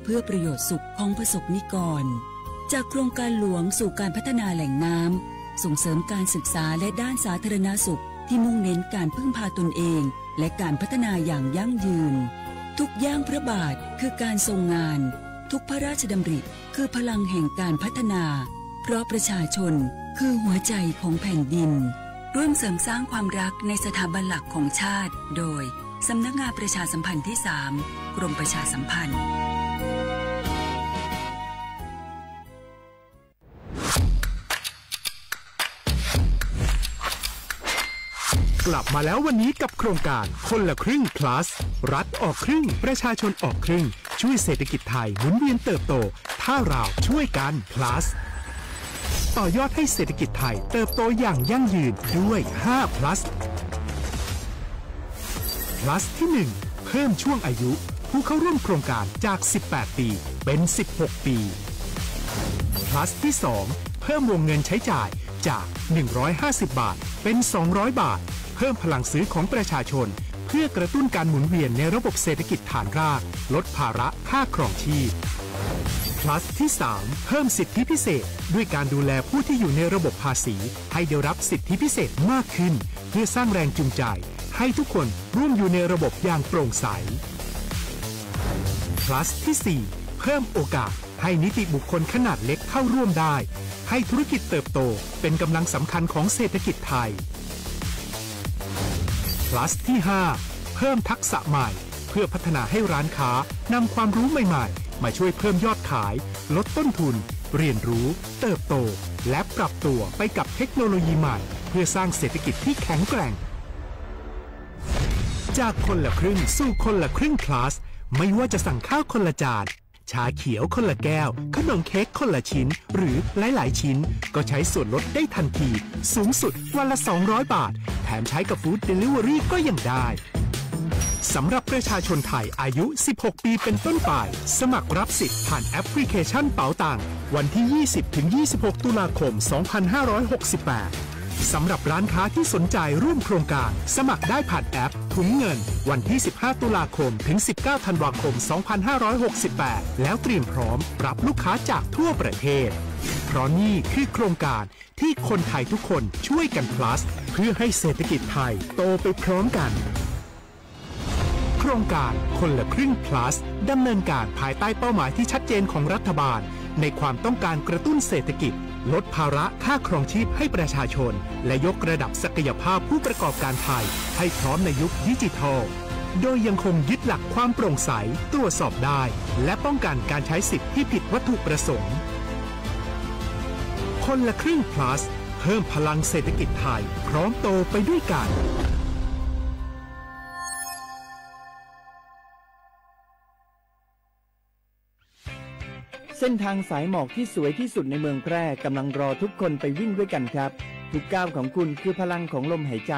เพื่อประโยชน์สุขของประสบนิกรจากโครงการหลวงสู่การพัฒนาแหล่งน้ำส่งเสริมการศึกษาและด้านสาธารณสุขที่มุ่งเน้นการพึ่งพาตนเองและการพัฒนาอย่างยั่งยืนทุกย่างพระบาทคือการทรงงานทุกพระราชดำริคือพลังแห่งการพัฒนาเพราะประชาชนคือหัวใจของแผ่นดินร่วมเสริมสร้างความรักในสถาบันหลักของชาติโดยสำนักงานประชาสัมพันธ์ที่ 3 กรมประชาสัมพันธ์กลับมาแล้ววันนี้กับโครงการคนละครึ่ง plus รัฐออกครึ่งประชาชนออกครึ่งช่วยเศรษฐกิจไทยหมุนเวียนเติบโตถ้าเราช่วยกัน plus ต่อยอดให้เศรษฐกิจไทยเติบโตอย่างยั่งยืนด้วย5 plus plus ที่ 1 เพิ่มช่วงอายุผู้เข้าร่วมโครงการจาก18ปีเป็น16ปีplus ที่ 2 เพิ่มวงเงินใช้จ่ายจาก150บาทเป็น200บาทเพิ่มพลังซื้อของประชาชนเพื่อกระตุ้นการหมุนเวียนในระบบเศรษฐกิจฐานรากลดภาระค่าครองชีพ plus ที่ 3 เพิ่มสิทธิพิเศษด้วยการดูแลผู้ที่อยู่ในระบบภาษีให้ได้รับสิทธิพิเศษมากขึ้นเพื่อสร้างแรงจูงใจให้ทุกคนร่วมอยู่ในระบบอย่างโปร่งใส plus ที่ 4 เพิ่มโอกาสให้นิติบุคคลขนาดเล็กเข้าร่วมได้ให้ธุรกิจเติบโตเป็นกำลังสำคัญของเศรษฐกิจไทย plus ที่ 5 เพิ่มทักษะใหม่เพื่อพัฒนาให้ร้านค้านำความรู้ใหม่ๆมาช่วยเพิ่มยอดขายลดต้นทุนเรียนรู้เติบโตและปรับตัวไปกับเทคโนโลยีใหม่เพื่อสร้างเศรษฐกิจที่แข็งแกร่งจากคนละครึ่งสู่คนละครึ่ง plus ไม่ว่าจะสั่งข้าวคนละจานชาเขียวคนละแก้วขนมเค้กคนละชิ้นหรือหลายๆชิ้นก็ใช้ส่วนลดได้ทันทีสูงสุดวันละ200บาทแถมใช้กับฟู้ดเดลิเวอรี่ก็ยังได้สำหรับประชาชนไทยอายุ16ปีเป็นต้นไปสมัครรับสิทธิ์ผ่านแอปพลิเคชันเป๋าตังวันที่ 20-26 ตุลาคม 2568สำหรับร้านค้าที่สนใจร่วมโครงการสมัครได้ผ่านแอปถุงเงินวันที่ 15 ตุลาคมถึง 19 ธันวาคม 2568 แล้วเตรียมพร้อมรับลูกค้าจากทั่วประเทศเพราะนี่คือโครงการที่คนไทยทุกคนช่วยกัน plus เพื่อให้เศรษฐกิจไทยโตไปพร้อมกันโครงการคนละครึ่ง plus ดำเนินการภายใต้เป้าหมายที่ชัดเจนของรัฐบาลในความต้องการกระตุ้นเศรษฐกิจลดภาระค่าครองชีพให้ประชาชนและยกระดับศักยภาพผู้ประกอบการไทยให้พร้อมในยุคดิจิทัลโดยยังคงยึดหลักความโปร่งใสตรวจสอบได้และป้องกันการใช้สิทธิที่ผิดวัตถุประสงค์คนละครึ่ง plus เพิ่มพลังเศรษฐกิจไทยพร้อมโตไปด้วยกันเส้นทางสายหมอกที่สวยที่สุดในเมืองแพร่กำลังรอทุกคนไปวิ่งด้วยกันครับทุกก้าวของคุณคือพลังของลมหายใจ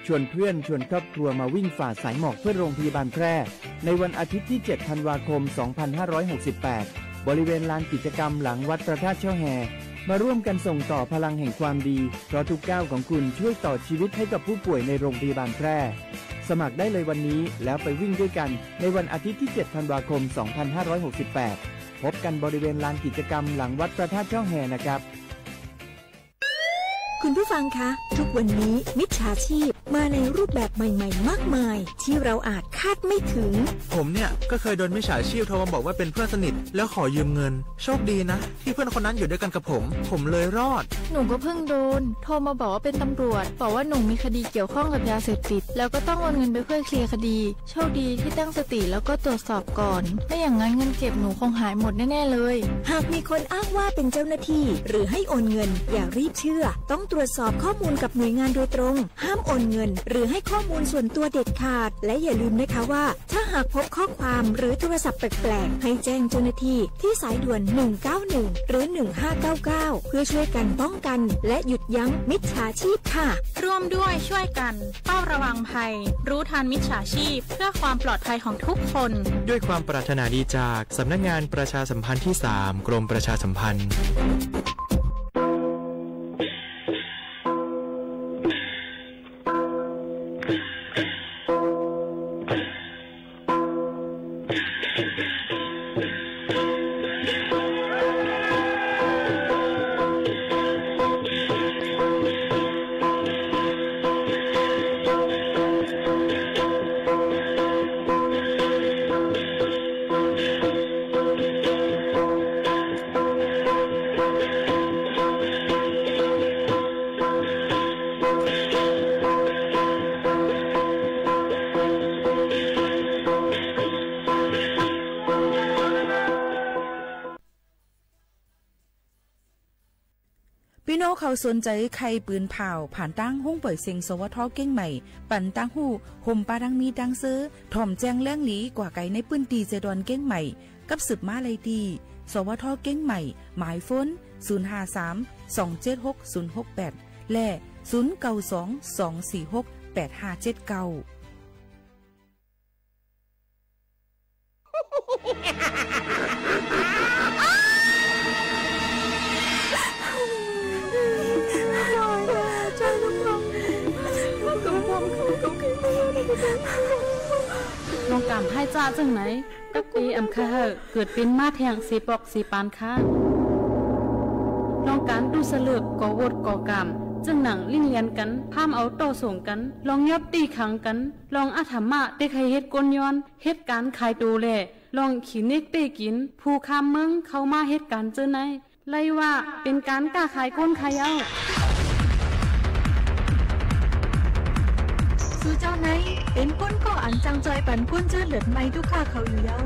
ชวนเพื่อนชวนครอบครัวมาวิ่งฝ่าสายหมอกเพื่อโรงพยาบาลแพร่ในวันอาทิตย์ที่ 7 ธันวาคม 2568 บริเวณลานกิจกรรมหลังวัดพระธาตุช่อแฮมาร่วมกันส่งต่อพลังแห่งความดีเพราะทุกก้าวของคุณช่วยต่อชีวิตให้กับผู้ป่วยในโรงพยาบาลแพร่สมัครได้เลยวันนี้แล้วไปวิ่งด้วยกันในวันอาทิตย์ที่ 7 ธันวาคม 2568 พบกันบริเวณลานกิจกรรมหลังวัดพระธาตุช่อแฮนะครับ คุณผู้ฟังคะทุกวันนี้มิจฉาชีพมาในรูปแบบใหม่ๆมากมายที่เราอาจคาดไม่ถึงผมเนี่ยก็เคยโดนมิจฉาชีพโทรมาบอกว่าเป็นเพื่อนสนิทแล้วขอยืมเงินโชคดีนะที่เพื่อนคนนั้นอยู่ด้วยกันกับผมเลยรอดหนูก็เพิ่งโดนโทรมาบอกว่าเป็นตำรวจบอกว่าหนูมีคดีเกี่ยวข้องกับยาเสพติดแล้วก็ต้องโอนเงินไปเพื่อเคลียร์คดีโชคดีที่ตั้งสติแล้วก็ตรวจสอบก่อนไม่อย่างนั้นเงินเก็บหนูคงหายหมดแน่ๆเลยหากมีคนอ้างว่าเป็นเจ้าหน้าที่หรือให้โอนเงินอย่ารีบเชื่อต้องตรวจสอบข้อมูลกับหน่วยงานโดยตรงห้ามโอนเงินหรือให้ข้อมูลส่วนตัวเด็ดขาดและอย่าลืมนะคะว่าถ้าหากพบข้อความหรือโทรศัพท์แปลกๆให้แจ้งเจ้าหน้าที่ที่สายด่วน191หรือ1599เพื่อช่วยกันป้องกันและหยุดยั้งมิจฉาชีพค่ะร่วมด้วยช่วยกันเฝ้าระวังภัยรู้ทันมิจฉาชีพเพื่อความปลอดภัยของทุกคนด้วยความปรารถนาดีจากสำนักงานประชาสัมพันธ์ที่ 3 กรมประชาสัมพันธ์ น้องเขาสนใจใครปืนเผาผ่านตั้งห้องปล่อยเสียงสวทเก้งใหม่ปั่นตั้งหูห่มปาดังมีดังซื้อถ่อมแจงแล้งหลีกว่าไก่ในปื้นตีเจดอนเก้งใหม่กับสืบมาเลยดีสวทเก้งใหม่หมายฝน053276068และ0922468579ลองกำให้จ้าจังไหนตักปีอำคาเหอะเกิดเป็นมาแทงสีปอกสีปานค่ะลองการดูสลึกก่อวดก่อกำจึงหนังลิ่งเลียนกันพามเอาโต้ส่งกันลองยับตีขังกันลองอาถรรมะได้ใครเฮ็ดกลย้อนเฮ็ดการขายตูแลลองขีเน็กเป้กินผู้คามเมืองเข้ามาเฮ็ดการเจอไหนไล่ว่าเป็นการกล้าขายก้นขายเอาสู้เจ้าไหนเป็นก้นก็อันจังจอยปันก้นเจอเหลือดไม่ทุกข้าเขาอยู่เย้า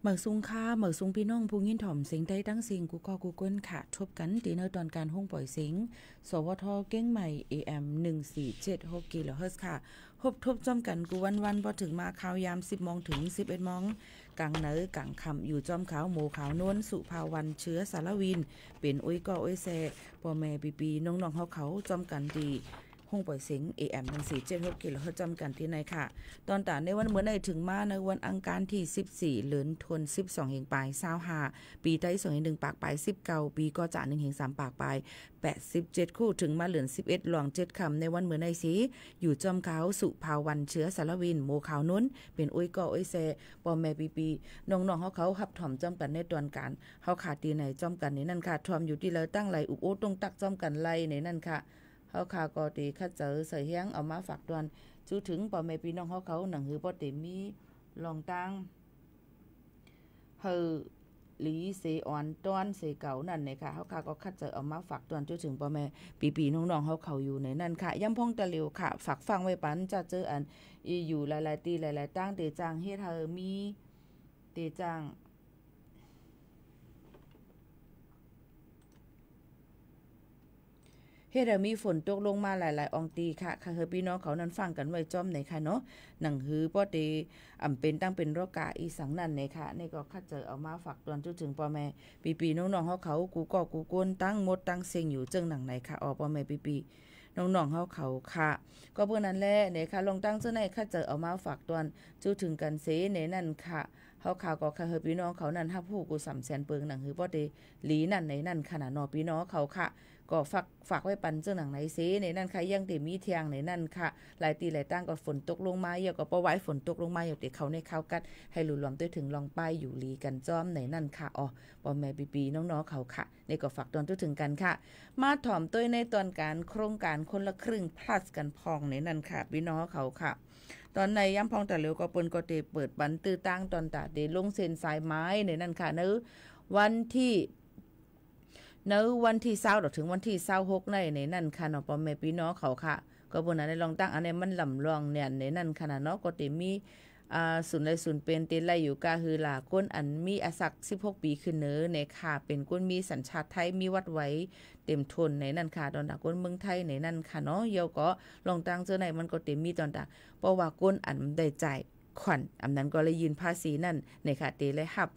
เหมือซุงค่าเหมือซุงพี่น้องผู้ยินถ่อมเสียงใต้ตั้งเสียงกูก็กูเกิลค่ะทบกันตีเนอร์ตอนการห้องปล่อยเสียงสวทเก้งใหม่ AM 1476กิโลเฮิรตซ์ค่ะพบทบจอมกันกูวันพอถึงมาข่าวยาม 10 โมงถึง 11 โมงกลางเนอกลางค่ำอยู่จอมขาวหมูขาวนวลสุภาวันเชื้อสารวินเป็นอุ้ยก็อุ้ยแซ่พ่อแม่ปีน้องๆเขาจอมกันดีห้องปล่อยเสียง AM 1476กิโลเฮิรตซ์จำกันที่ไหนค่ะตอนต่างในวันเมื่อไหร่ถึงมาในวันอังคารที่14เดือนธันวาคม12เฮงปลาย25ปีใต้2เฮง1ปากปลาย19ปีก็จะ1เฮง3ปากปลาย87คู่ถึงมาเหลือน11หลวง7คำในวันเมื่อไหร่สิอยู่จอมขาวสุภาวันเชื้อสารวินโมขาวนุ้นเป็นอุ้ยก็อุ้ยแซ่พ่อแม่ปีน้องๆเขาหับถ่อมจอมกันในตอนการเฮาขาดตีไหนจอมกันในนั่นค่ะถ่อมอยู่ที่เลยตั้งไหลอุบโอ้ตรงตักจอมกันไหลในนั่นค่ะเฮาคาก็ตีคัดเจอใส่เฮียงเอามาฝากตวนจูถึงพ่อแม่พี่น้องเขาหนังหือบ่ได้มีลองตั้งเฮอหลีเสอ่อนต้อนเสเก่านั่นเนี่ยค่ะเฮาคาก็คัดเจอเอามาฝากตวนจูถึงพ่อแม่ปีน้องๆเขาอยู่ในนั่นค่ะย่ำพองตะเหลียวค่ะฝากฟังไว้ปันจะเจออันอยู่หลายๆตีหลายๆตั้งเตจางเฮ็ดเฮอมีเตจางเฮ็ดให้มีฝนตกลงมาหลายๆอองตีค่ะค่ะเฮอพี่น้องเขานั้นฟังกันไว้จ้อมในค่ะเนาะหนังหือป้อเตเป็นตั้งเป็นรอกาอีสังนั่นในค่ะนี่ก็คัดเจอเอามาฝากตอนจุถึงพ่อแม่ปีน้องๆเขากูก็กูกวนตั้งหมดตั้งเสียงอยู่จึงหนังไหนค่ะพ่อแม่ปีน้องๆเขาค่ะก็เพื่อนั้นแหละเนี่ยค่ะลองตั้งเจ้าไหนคัดเจอเอามาฝากตอนจุถึงกันเสในนั่นค่ะเขาข่าวก็ค่ะเฮอพี่น้องเขานั้นฮับผู้กู300,000เปิงหนังหือป้อเตหลีนั่นในนั่นขนาดนอพี่น้องเขาค่ะก็ฝากไว้ปันเจ้าหนังไหนเสในนั่นค่ะยังเตมีเทียงในนั่นค่ะหลายตีหลายตั้งก็ฝนตกลงมาเยอะก็ปะไว้ฝนตกลงมาอยู่แต่เขาในข้าวกัดให้หลุดลอมด้วยถึงลองป้ายอยู่ลีกันจ้อมในนั่นค่ะพ่อแม่ปีน้องๆเขาค่ะในก็ฝากตอนถึงกันค่ะมาถ่อมต้วยในตอนการโครงการคนละครึ่ง plus กันพองในนั่นค่ะพี่น้องเขาค่ะตอนในย่ำพองแต่เร็วก็เปิ้นก็เตเปิดบันตื้อตั้งตอนตาเดลงเส้นสายไม้ในนั่นค่ะเนื้อวันที่20ถึงวันที่26ในนั่นค่ะเนาะพ่อแม่พี่น้องเขาค่ะก็บ่นั้นได้ลองตั้งอันนี้มันลำลองเนี่ยในนั่นค่ะเนาะก็เตมีศูนย์เป็นเตไลอยู่กาฮือล่ะก้นอันมีอาศัก16ปีขึ้นเนอในค่ะเป็นก้นมีสัญชาติไทยมีวัดไว้เต็มทนในนั่นค่ะตอนตาก้นเมืองไทยในนั่นค่ะเนาะเยาก็ลองตั้งเจอไหนมันก็เต็มมีตอนตาเพราะว่าก้นอันได้จ่ายขวัญอันนั้นก็เลยยืนภาษีนั่นในค่ะเตเลยรับ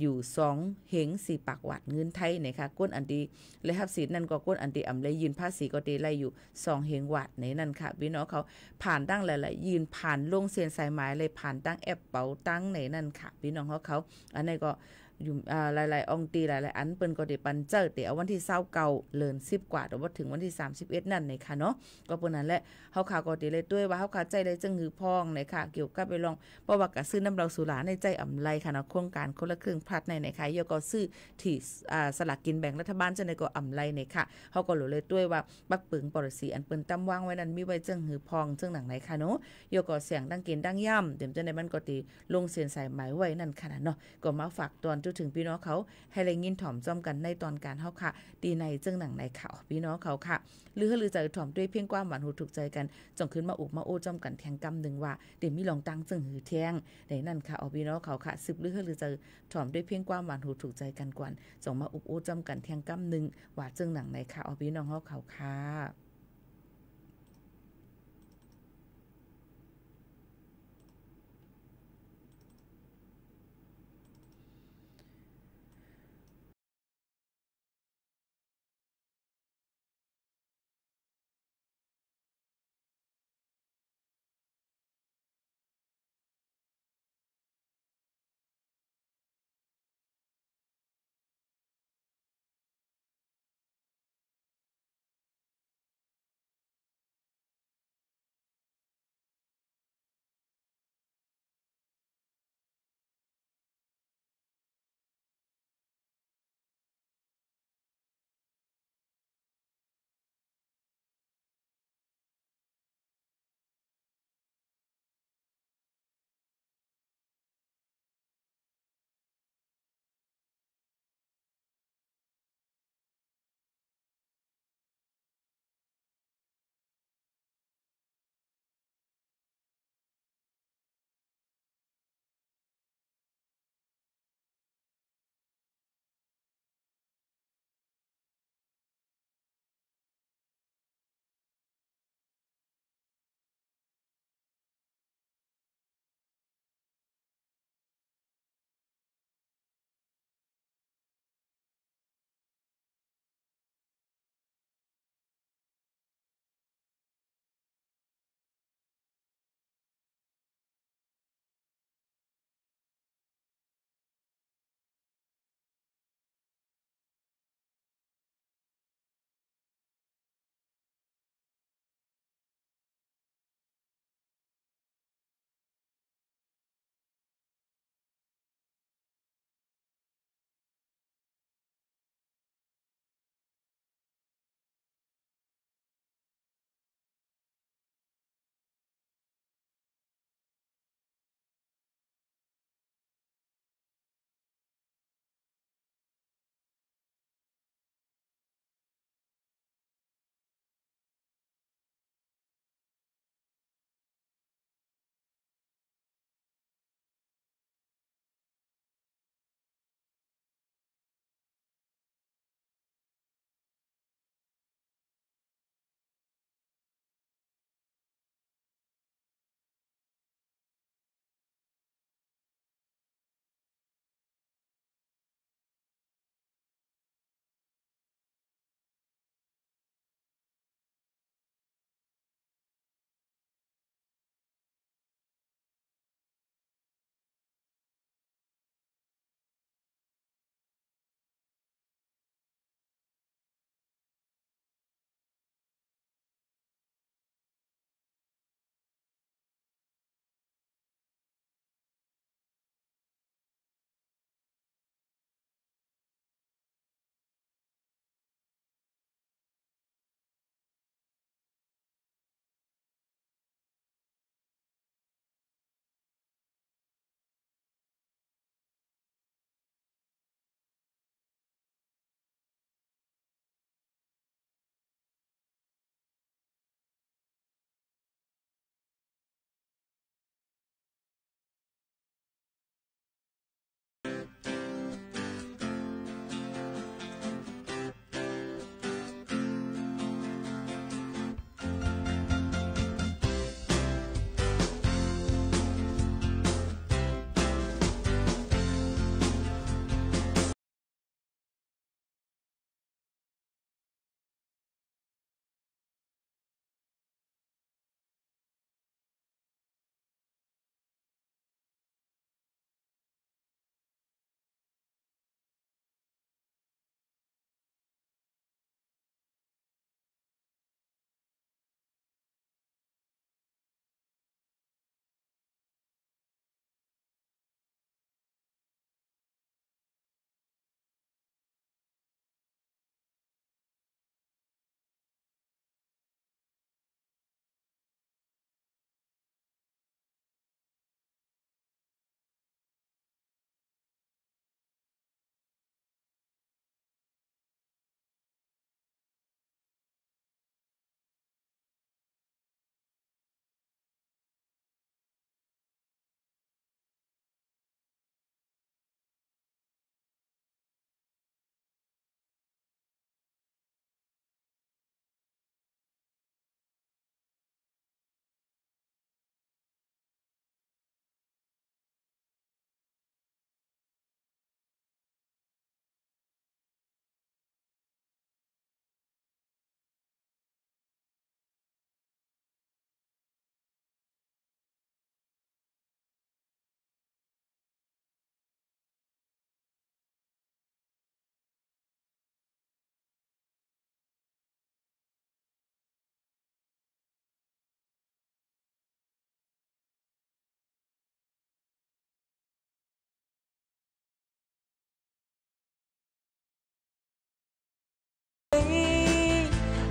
อยู่2เฮง4ปากวัดเงินไทยนะคะก้นอันดีเลยครับสีนั่นก็ก้นอันดีเลยยืนภาษีก็เตไลอยู่2เฮงวัดในนั่นค่ะพี่น้องเขาผ่านตั้งหลายๆยืนผ่านลงเส้นสายไม้เลยผ่านตั้งแอปเป๋าตั้งในนั่นค่ะพี่น้องเขาอันนี้ก็อยู่หลายๆองตีหลายๆอันเปิ้นก็ได้ปันเจอแต่เอาวันที่29เลิน10กว่าแต่ว่าถึงวันที่31นั่นในค่ะเนาะก็เปิ้นนั้นแหละเฮาขาก็ได้เลยด้วยว่าเฮาขาใจได้จังหือพองในค่ะเกี่ยวกับไปลองเพราะว่าก็ซื้อน้ำเราสุราในใจอำไลค่ะเนาะโครงการคนละครึ่งพลัดในค่ะเยาก็ซื้อที่สลากกินแบ่งรัฐบาลจังได๋ก็อำไลในค่ะเฮาก็รู้เลยด้วยว่าปักปึงปรสีอันเปิ้นตำวางไว้นั้นมีไว้จังหือพองจังหนังไหนค่ะเนาะเยาก็เสียงดังกินดังย่ำเต็มจังได๋มันก็ติลงเส้นสายหมายไว้นั่นค่ะเนาะก็มาฝากตอนถึงพี่น้องเขาให้ได้ยินถ่อมจ้อมกันในตอนการเฮาค่ะตีในจึงหนังในข่าวพี่น้องเขาค่ะหรือใจถ่อมด้วยเพียงความหวานหูถูกใจกันจงขึ้นมาอุบมาโอ้จ้อมกันแทงกำนึงว่าเดี๋ยวมีลองตั้งจึงหือแทงในนั่นค่ะพี่น้องเขาค่ะสืบหรือใจถ่อมด้วยเพียงความหวานหูถูกใจกันกวนจงมาอุบโอ้จ้อมกันแทงกำนึงว่าจึงหนังในข่าวพี่น้องเฮาเขาค่ะ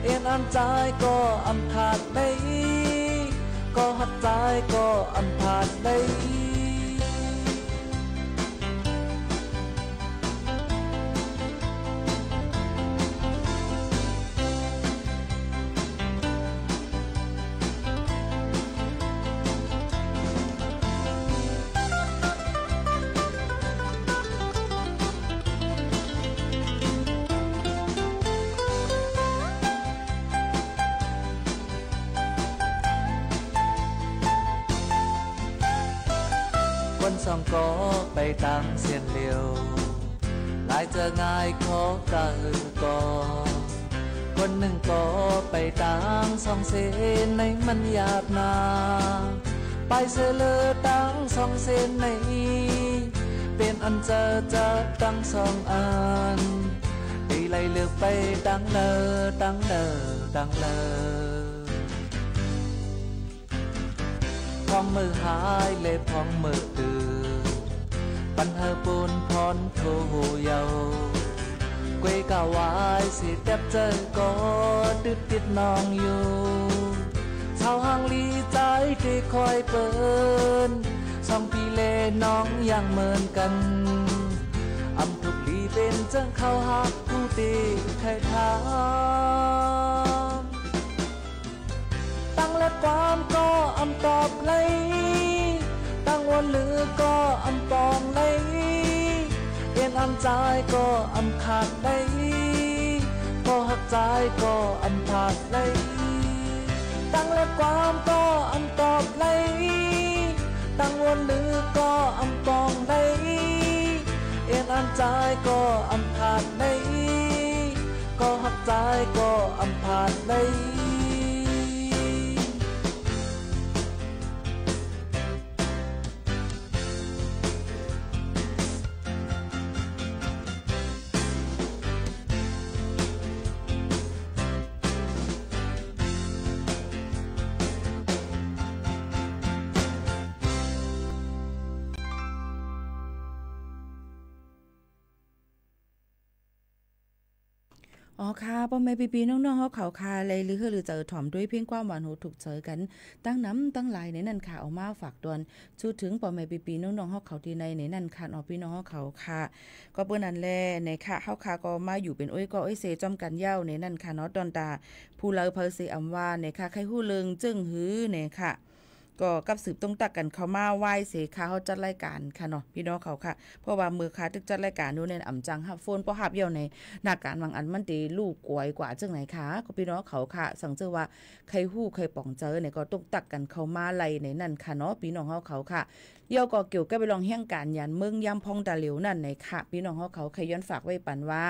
เอ็นอันใจก็อำขาดได้ก็หัดใจก็อำขาดได้สองก็ไปตั้งเสียนเลียวหลายจะง่ายขอกะก็คนหนึ่งก็ไปตั้งสองเส้นในมันหยาบนาไปเสือเลอตั้งสองเส้นในเป็นอันเจอตั้งสองอันไปไล่เลือกไปตั้งเนอตั้งเนอตั้งเลอพองมือหายเล็บพองมือตื่นปันเฮอปูนพรโทเยาเกวยกาวายสิเต็บเจอก็ติดติดน้องอยู่ชาวห้างลีใจที่คอยเปิดสองปีเลน้องยังเหมือนกันอำทุกลีเป็นจังเข้าหักผู้ตีไทยทางตั้งและความก็อำตอบเลยตั้งวันหรือก็อำปองเลยเอ็นอำใจก็อำขาดเลยก็หักใจก็อำขาดเลยตั้งและความก็อำตอบเลยตั้งวันหรือก็อำปองเลยเอ็นอำใจก็อำขาดเลยก็หักใจก็อำขาดเลยอ๋อค่ะป้อแม่ปีๆน้องๆเฮาเขาค่ะเลยหรือเจอถ่อมด้วยเพียงความหวานหูถูกเจอกันตั้งน้ำตั้งหลายในนั่นค่ะเอามาฝากตอนชูถึงป้อแม่ปีๆน้องๆเฮาเขาที่ในนั่นค่ะอ๋อพี่น้องเฮาเขาค่ะก็เปิ้นนั่นแลในค่ะเฮาค่ะก็มาอยู่เป็นอ้อยก็อ้อยเสจอมกันยาวในนั่นค่ะเนาะตอนตาผู้เลอเพอสิอำว่าในค่ะใครฮู้เลิงจึ้งหือในค่ะก็กับสืบต้องตักกันเข้ามาไหว้เสค่ะเฮาจัดรายการค่ะเนาะพี่น้องเขาค่ะเพราะว่ามือค่ะตึกจัดรายการนู้นในอ่ำจังฮับโฟนบ่ฮับเหี่ยวในหน้าการบางอันมันติลูกกวยกว่าจังไหนคะก็พี่น้องเขาค่ะสังเจอว่าใครฮู้ใครป่องเจอเนี่ยก็ต้องตักกันเข้ามาไล่ในนั่นค่ะเนาะพี่น้องเฮาเขาค่ะเหี่ยวก็เกี่ยวกับไปลองแห่งการยานเมืองยามพองตาเหลียวนั่นในค่ะพี่น้องเฮาเขาใครย้อนฝากไว้ปันว่า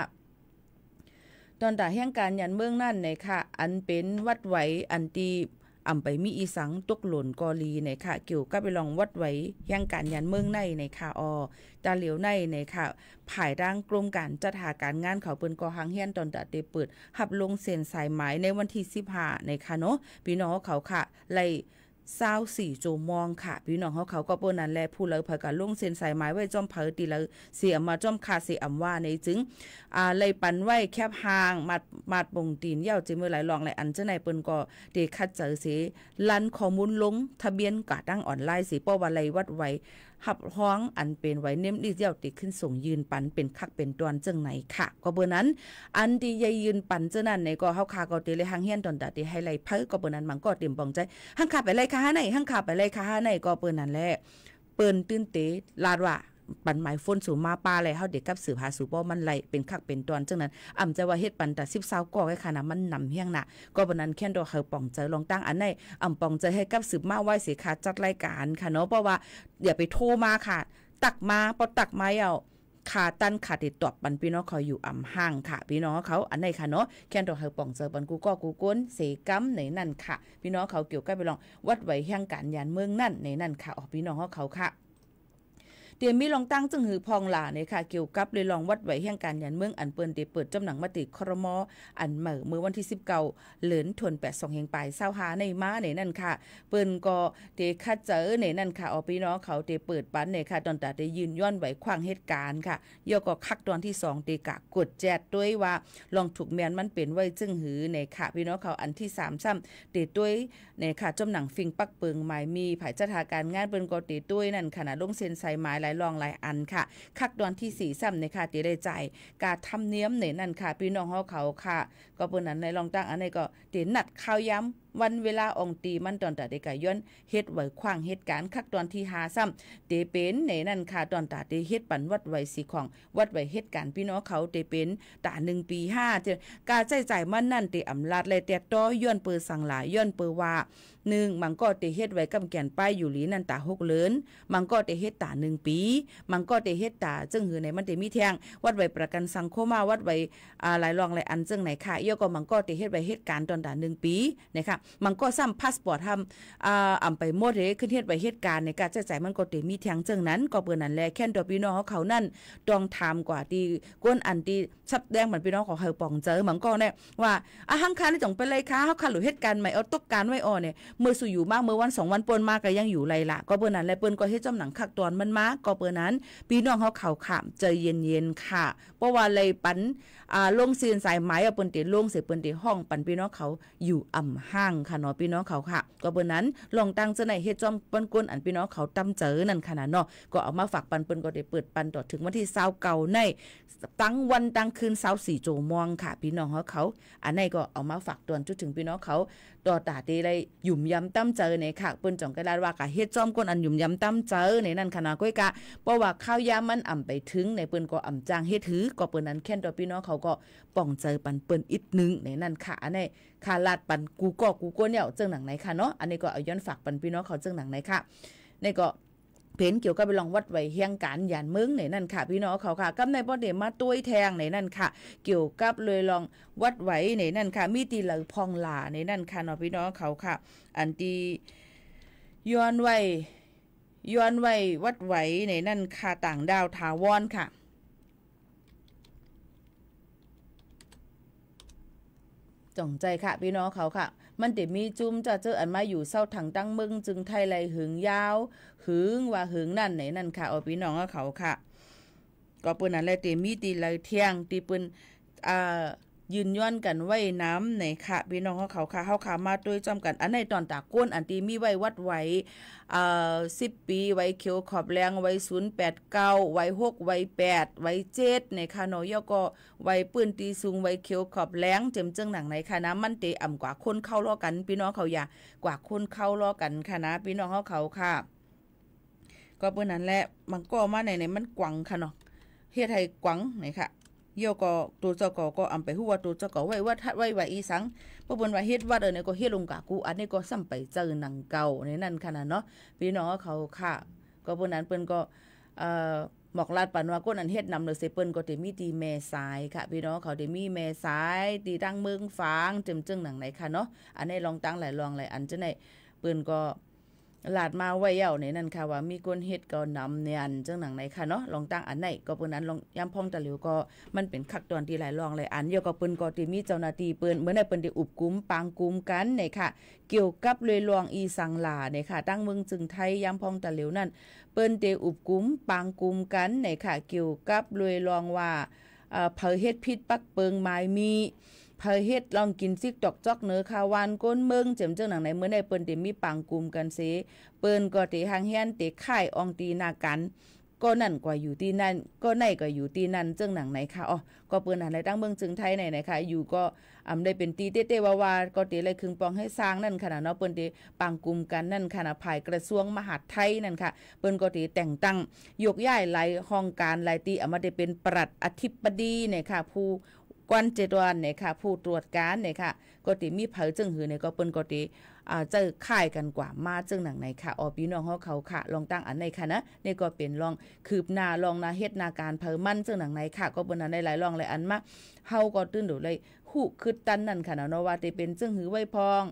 ตอนตาแห่งการยานเมืองนั่นในค่ะอันเป็นวัดไหวอันตีอำไปมีอีสังตกหล่นกอลีในค่ะเกี่ยวกับไปลองวัดไว้ยังการยันเมืองในค่ะตาเหลียวในค่ะภายร่างกรมการจัดหาการงานเขาเปิ้นกอหางเฮียนตอนตะเตเปิดหับลงเส้นสายหมายในวันที่15ในค่ะเนาะพี่น้องเขาค่ะไล่24 โจมองค่ะพี่น้องเขาก็เปิ้นนั่นแหละผู้เลอพากันลงเส้นสายหมายไว้จอมเผอติเลอเสียมาจอมคาเสียอำว่าในจึงเลยปันไว้แคบห่างมาดปงตีนยาวจิมื้อหลายรองหลายอันจังไหนเปิ้นก็ได้คัดเจอสิลั่นข้อมูลลงทะเบียนกะตั้งออนไลน์สิป้อว่าไลวัดไว้หับฮ้องอันเป็นไว้เนมดิเดียวติขึ้นส่งยืนปันเป็นคักเป็นตอนจังไหนค่ะก็เบอร์นั้นอันที่ใหญ่ยืนปันจังนั้นในก็เฮาคาก็ติเลยหางเฮียนตอนตะติให้ไลเพิ่ก็เบอร์นั้นมันก็เต็มปองใจหังขาไปไลค่ะไหนหังขาไปไลค่ะไหนก็เปิ้นนั่นแหละเปิ้นตื่นเตลาดว่าปันหมายฝนสู่มาปลาเลยเฮาเด็กกับสืบหาสู่บ่มันไหลเป็นคักเป็นตอนจังนั้นอำจะว่าเฮ็ดปันตะ10-20ก่อไว้ค่ะนะมันนำเฮียงน่ะก็บ่นั้นแค่นดอกเฮาป่องใจลองตั้งอันไหนอำป่องใจให้กับสืบมาไว้สิค่ะจัดรายการค่ะเนาะเพราะว่าอย่าไปโทรมาค่ะตักมาพอตักมาเอาขาตั้นขาติดตอบปันพี่น้องเขาอยู่อ่ำห่างค่ะพี่น้องเขาอันไหนค่ะเนาะแค่นดอกเฮาป่องใจปันกูก็กูก้นเสกำในนั่นค่ะพี่น้องเขาเกี่ยวกับไปลองวัดไว้แห่งการยานเมืองนั่นในนั่นค่ะพี่น้องเขาค่ะ เตรียมมีลองตั้งจึงหือพองหลาเนี่ยค่ะเกี่ยวกับเลยลองวัดไหวแห่งการยันเมืองอันเปิ้นได้เปิดจำหนังมติครม.อันเมื่อวันที่19เหลือนทวน82แห่งปลาย25ในม้าในนั่นค่ะเปิ้นก็ได้คัดเจอในนั่นค่ะเอาพี่น้องเขาได้เปิดปันเนี่ยค่ะตอนตาได้ยืนย้อนไหวขวางเหตุการณ์ค่ะย่อก็คักตอนที่2ได้กะกดแจดด้วยว่าลองถูกแม่นมันเป็นไว้จึงหือในค่ะพี่น้องเขาอันที่3ซ้ำได้ด้วยในค่ะจำหนังฟิงปักเปิงหมายมีภายจัดหาการงานเปิ้นก็ได้ด้วยนั่นขณะลงเซ็นใส่หมายหลายรองหลายอันค่ะคักตอนที่4ซ้ำในค่ะได้จ่ายการทำเนียมในนั่นค่ะพี่น้องเขาค่ะก็เปิ้นนั้นในลองตั้งอันนี้ก็ได้นัดข่าวย้ำวันเวลาองตีมันตอนตาได้กะย้อนเฮ็ดไว้ขวางเหตุการณ์คักตอนที่5ซ้ำเตเป็นในนั่นค่ะตอนตาได้เฮ็ดปันวัดไว้สิของวัดไว้เหตุการณ์พี่น้องเขาเตเป็นตา1ปี5จะการใช้จ่ายมันนั่นเตอำลาดเลยแต่ต่อย้อนเปิดสังหลายย้อนเปิดว่า1มันก็เตเฮ็ดไว้กำแก่นป้ายอยู่หลีนั่นตา6เลินมันก็เตเฮ็ดตา1ปีมันก็เตเฮ็ดตาจึงหือในมันเตมีแทงวัดไว้ประกันสังคมมาวัดไว้หลายรองหลายอันจึงไหนค่ะย่อก็มันก็เตเฮ็ดไว้เหตุการณ์ตอนตา1ปีนะคะมันก็ซ้ำพาสปอร์ตทำไปหมดเลยขึ้นเฮ็ดไว้เหตุการณ์ในการใช้จ่ายมันก็เตมีแทงจึงนั้นก็เปิ้นนั่นแลแค่นตัวพี่น้องเขานั่นต้องถามกว่าที่ก้นอันที่ซับแดงเหมือนพี่น้องของเฮาป่องเจอมันก็เนี่ยว่าหังคานี่ต้องไปเลยค่ะเฮาคันหรือเหตุการณ์ใหม่เอาตกการไว้อ่อเนี่ยมื้อสู่อยู่มากมื้อวัน2วันปนมาก็ยังอยู่ไรล่ะก็เปิ้นนั่นแลเปิ้นก็เฮ็ดจำหนังคักตอนมันมาก็เปิ้นนั้นพี่น้องเขาขามใจเย็นๆค่ะเพราะว่าเลยปันลงเซียนสายไม้เอาเปิ้นเตลงเสเปิ้นเตห้องปันพี่น้องเขาอยู่อ่ำห้างค่ะเนาะพี่น้องเขาค่ะก็เปิ้นนั้นลองตั้งจะไหนเฮ็ดจอมเปิ้นก้นอันพี่น้องเขาตำเจอนั่นขนาดเนาะก็เอามาฝากปันเปิ้นก็ได้เปิดปันต่อถึงวันที่29ในตั้งวันตั้งคืน24 โจมองค่ะพี่น้องเขาอันนี้ก็เอามาฝากตอนจุดถึงพี่น้องเขาต่อตาเตได้หยุ่มยำตำเจอในค่ะเปิ้นจ่องกระดาษว่ากะเฮ็ดจอมก้นอันหยุ่มยำตำเจอในนั่นขนาดก้อยกะเพราะว่าข้าวยามันอ่ำไปถึงในเปิ้นก็อ่ำจางเฮ็ดถือก็เปิ้นนั้นแค่นต่อพี่น้องเขาก็ป้องเจอปันเปิ้นอีกนึงในนั่นค่ะอันนี้ค่าลาดปันกูก็เนี่ยเจิงหนังไหนค่ะเนาะอันนี้ก็เอาย้อนฝากปันพี่น้องเขาเจิงหนังไหนค่ะนี่ก็เพนเกี่ยวกับไปลองวัดไว้เฮียงการหยานเมืองในนั่นค่ะพี่น้องเขาค่ะกับในบ่ได้มาตุ้ยแทงในนั่นค่ะเกี่ยวกับเลยลองวัดไว้ในนั่นค่ะมีตีเหลือพองหลาในนั่นค่ะเนาะพี่น้องเขาค่ะอันที่ย้อนไว้วัดไว้ในนั่นค่ะต่างดาวถาวรค่ะจ่องใจค่ะพี่น้องเขาค่ะมันแต่มีจุ้มจะเจออันมาอยู่เศร้าถังตั้งมึงจึงไทยไรหึงยาวหึงว่าหึงนั่นไหนนั่นค่ะเอาพี่น้องเขาค่ะก็เปิ้นนั่นแหละแต่มีตีไรเที่ยงตีเปิ้นยืนย้อนกันไว้น้ำไหนค่ะพี่น้องเขาค่ะเฮาขามาด้วยจอมกันอันในตอนตาก้นอันที่มีไว้วัดไว้10 ปีไว้เขียวขอบแรงไว้089ไว้6ไว้8ไว้7ในค่ะเนาะย่อก็ไว้ปืนตีสูงไว้เขียวขอบแรงเจ็มจึงหนังไหนค่ะนะมันเตอ่ำกว่าคนเข้าล้อกันพี่น้องเขาอย่ากว่าคนเข้าล้อกันค่ะนะพี่น้องเขาค่ะก็เปิ้นนั้นแหละมันก็มาในมันกวังค่ะเนาะเฮ็ดให้กวังไหนค่ะโยก็ตัวเจ้าก็อำไปฮู้ว่าตัวเจ้าก็ไว้วัดไว้อีสังบ่เปิ้นว่าเฮ็ดวัดเนี่ยก็เฮ็ดลงกะกูอันนี้ก็ซ้ำไปเจอหนังเก่าในนั้นขนาดเนาะพี่น้องเขาค่ะก็เปิ้นนั้นเปิ้นก็หมอกลาดปันว่าก้นอันเฮ็ดนำเลยเซเปิ้นก็ได้มีตีแม่สายค่ะพี่น้องเขาได้มีแม่สายตีตั้งเมืองฝางจึงหนังไหนค่ะเนาะอันนี้ลองตั้งหลายอันจังได๋เปิ้นก็ลาดมาไว้เย้าในนั่นค่ะว่ามีคนเฮ็ดก็นำเนี่ยอันจังหนังไหนค่ะเนาะลองตั้งอันไหนก็เปิ้นนั้นลองย้ำพ้องตะหลิวก็มันเป็นคักตอนที่หลายอันเยอะก็เปิ้นก็ที่มีเจ้าหน้าที่เปิ้นเมื่อได้เปิ้นได้อุบกุมปางกุมกันในค่ะเกี่ยวกับเลยลองอีสังหลาในค่ะตั้งเมืองจึงไทยย้ำพ้องตะหลิวนั่นเปิ้นได้อุบกุมปางกุมกันในค่ะเกี่ยวกับเลยลองว่าเผยเฮ็ดพิษปักเปิงไม้มีเผยเฮ็ดลองกินซิกตอกจอกเนื้อคาวานก้นเมืองเจ็มเจ้าหนังไหนเมื่อได้เปิ้นได้มีปังกุมกันเสเปิ้นก็ได้หางเฮียนได้ค่ายอองตีนากันก็นั่นกว่าอยู่ที่นั่นก็ไหนก็อยู่ที่นั่นเจ้าหนังไหนค่ะอ๋อก็เปิ้นอะไรตั้งเมืองจึงไทยไหนค่ะอยู่ก็ได้เป็นตีเต้ๆว่าก็ได้เลยคึงปองให้สร้างนั่นขนาดเนาะเปิ้นได้ปังกุมกันนั่นขนาดภายกระทรวงมหาดไทยนั่นค่ะเปิ้นก็ได้แต่งตั้งยกย้ายหลายห้องการหลายตีเอามาได้เป็นปลัดอธิบดีเนี่ยค่ะผู้กวน7 วันเนี่ยค่ะผู้ตรวจการเนี่ยค่ะก็ติมีเผยจึงหือเนี่ยก็เปิ้นก็ติเจอค่ายกันกว่ามาจึงหนังไหนค่ะอพี่น้องเขาค่ะลองตั้งอันไหนค่ะนะนี่ก็เป็นลองคืบหน้าลองนาเฮ็ดนาการเผยมันจึงหนังไหนค่ะก็เปิ้นนั้นได้หลายลองหลายอันมาเฮาก็ตื่นดูเลยฮู้คือตันนั่นค่ะเนาะว่าติเป็นจึงหือไว้พอง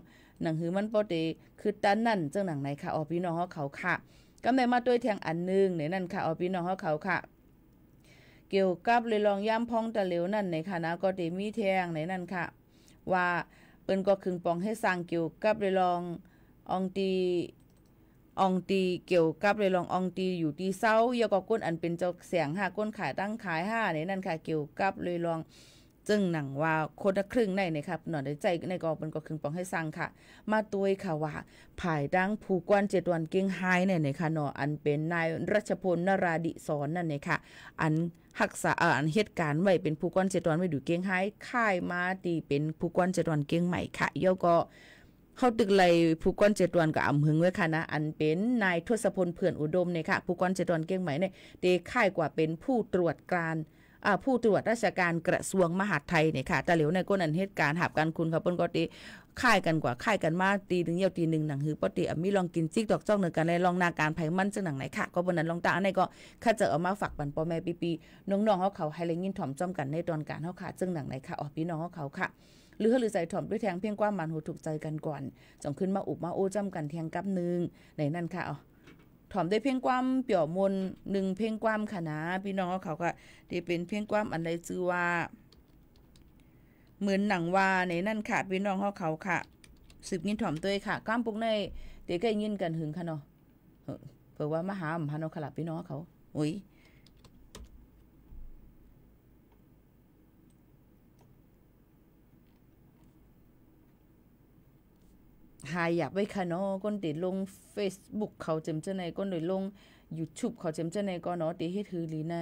หนังหือมันบ่ได้คือตันนั่นจึงหนังไหนค่ะอพี่น้องเขาค่ะ ก็ได้มาด้วยแทงอันนึงในนั่นค่ะเอาพี่น้องเขาค่ะเกี่ยวกับเลยลองย่ำพองตะเหลวนั่นในค่ะนะก็ได้มีแทงในนั่นค่ะว่าเปิ้นก็คึงปองให้สร้างเกี่ยวกับเลยลองอองตีเกี่ยวกับเลยลองอองตีอยู่ที่เซาเยาก็ก้นอันเป็นเจ้าเสียง5ก้นขายตั้งขาย5ในนั่นค่ะเกี่ยวกับเลยลองจึงหนังว่าคนละครึ่งในนะครับหนอนได้ใจในกองเป็นก็คึงปองให้สั่งค่ะมาตัวยค่ะว่าภายดังผู้กวน7วันเก่งไฮเนี่ยค่ะเนาะอันเป็นนายรัชพลนราดิศรนั่นเนี่ยค่ะอันรักษาอันเหตุการณ์ไว้เป็นผู้กวน7วันไว้ดูเก่งไฮค่ายมาตีเป็นผู้กวน7วันเก่งใหม่ค่ะเยาก็เขาตึกไลผู้กวน7วันกับอำหึงไว้ค่ะนะอันเป็นนายทศพลเผื่อนอุดมเนี่ยค่ะผู้กวน7วันเก่งใหม่เนี่ยเตค่ายกว่าเป็นผู้ตรวจการผู้ตรวจราชการกระทรวงมหาดไทยเนี่ยค่ะแต่เหลียวในก้นอันเหตุการณ์หาบการคุณเขาเปิ้นก็ตีค่ายกันกว่าค่ายกันมาตีนึงเยี่ยวตีนึงหนังหือปติมีลองกินจิกดอกจ้องหนึ่งกันในลองนาการไผมันจังหนังไหนค่ะก็บนนั้นลองตาอันไหนก็ข้าจะเอามาฝากปันพ่อแม่ปีน้องๆเขาให้เลยยินถ่อมจ้อมกันในตอนการเขาค่ะจังหนังไหนค่ะพี่น้องเขาค่ะหรือใจถ่อมด้วยแทงเพียงกว่ามันหูถูกใจกันก่อนจ่องขึ้นมาอุบมาโอ้จ้ำกันแทงกับนึงในนั่นค่ะถ่อมได้เพียงความเปี่ยวมน1เพียงความค่ะนะพี่น้องเขาก็ที่เป็นเพียงความอันใดชื่อว่าเหมือนหนังว่าในนั่นค่ะพี่น้องเขาค่ะสืบยินถ่อมตัวค่ะก้ามปุกในเดี๋ยวก็ยินกันหึงค่ะเนาะเผื่อว่ามาหาหมพาน้องขลับพี่น้องเขาอุ้ยหายอยากไว้ค่ะเนาะก้นติดลง Facebook เขาเจมเจ้าในก้นเลยลง YouTube เขาเจมเจ้าในก็เนาะติให้ถือหรือใน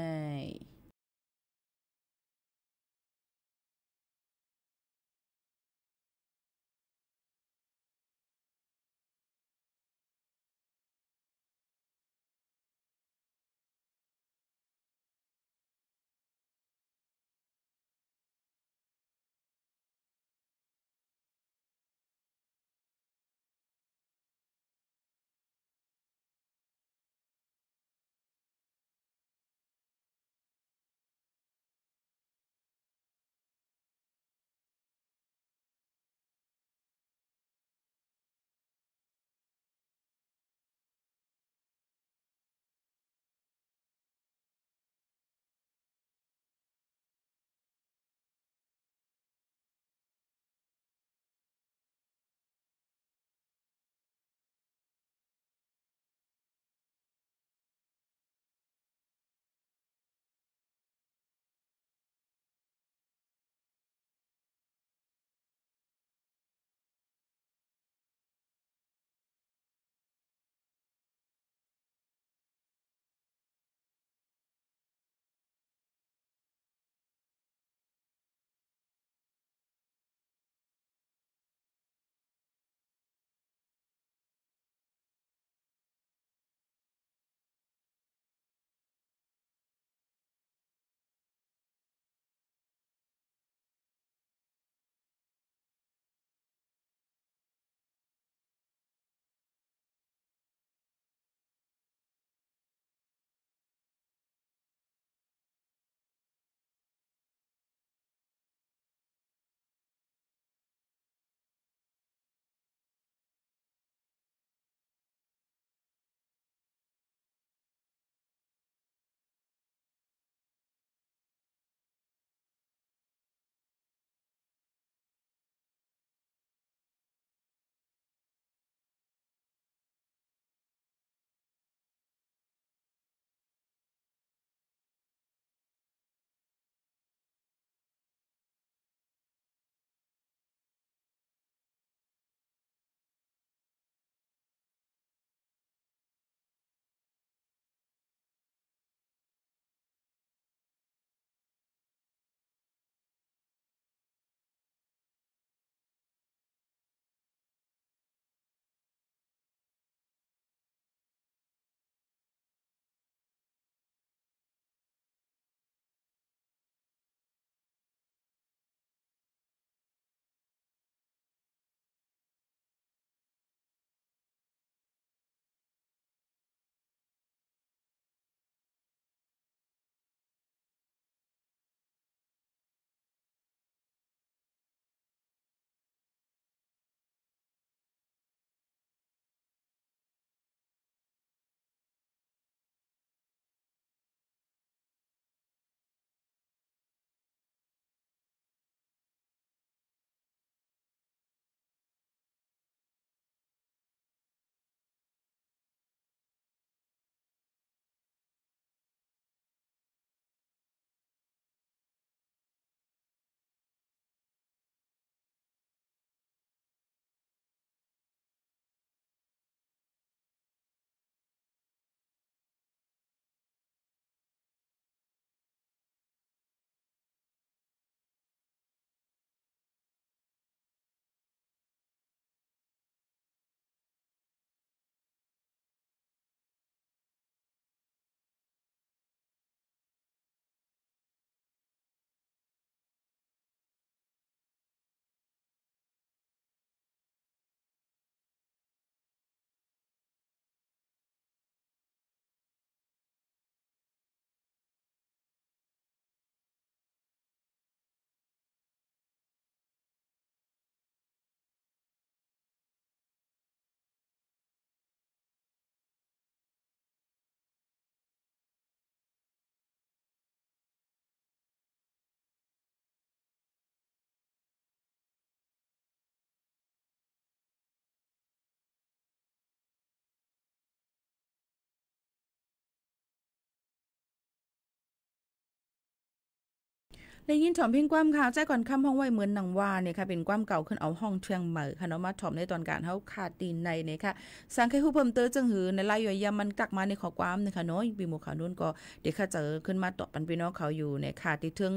ได้ยินถ่อมเพ่งความข่าวใจก่อนค่ำห้องไว้เหมือนหนังว่าเนี่ยค่ะเป็นความเก่าขึ้นเอาห้องเทืองใหม่ค่ะเนาะมาถ่อมในตอนการเฮาขาดตีนในเนี่ยค่ะสังให้ฮู้เพิ่มเติมจังหือในรายย่อยยามมันตักมาในข้อความนะคะเนาะปีหมู่ข่าวนู้นก็เด็กค่ะเจอขึ้นมาตอบปันพี่น้องเขาอยู่ในค่ะที่ถึง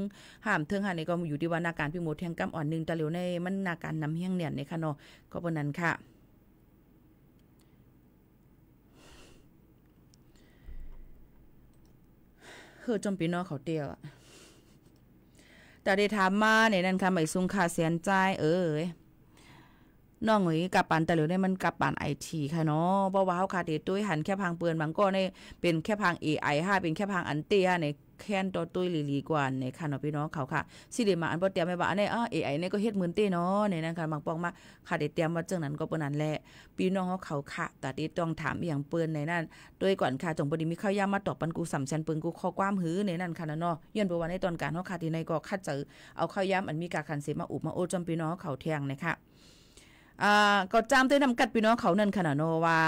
ห้ามถึงหานี่ก็อยู่ที่ว่านาการพี่หมู่แทงกำอ่อนนึงตะเหลียวในมันนาการนำเฮียงเนี่ยเนี่ยค่ะเนาะก็ปานนั้นค่ะจมพี่น้องเขาเตียวแต่ได้ถามมาเนี่ยนั่นค่ะไม่ซุงค่าเสียนใจน้องเอ๋ยกับปานแต่เหลียวเนี่ยมันกับปานไอทีค่ะเนาะเพราะว่าเฮาขาดตุ้ยหันแค่พังเปื้อนบางก็ในเป็นแค่พัง AI 5เป็นแค่พังอันเตียในแค้นตัวตุ้ยลีกว่าในค่ะเนาะพี่น้องเขาค่ะสิได้มาอันบ่เตรียมไว้ว่าอันนี้AI เนี่ยก็เฮ็ดเหมือนเต้เนาะเนี่ยนั่นค่ะบางปองมาขาดได้เตรียมว่าจังนั้นก็ปานนั้นแหละพี่น้องเขาค่ะแต่ที่ต้องถามอีหยังเปิ้นในนั้นด้วยก่อนค่ะจงบ่ได้มีข้าวยามมาตอบปันกูสำชันเปิ้นกูข้อความหือในนั้นค่ะเนาะย้อนบ่ว่าในตอนการเฮาค่ะที่ในก็คัดเจอเอาข้าวยามอันมีกาคันเสมาอุบมาโอจำพี่น้องเขาแทงนะคะก็จามด้วยน้ำกัดพี่น้องเขานั่นค่ะเนาะว่า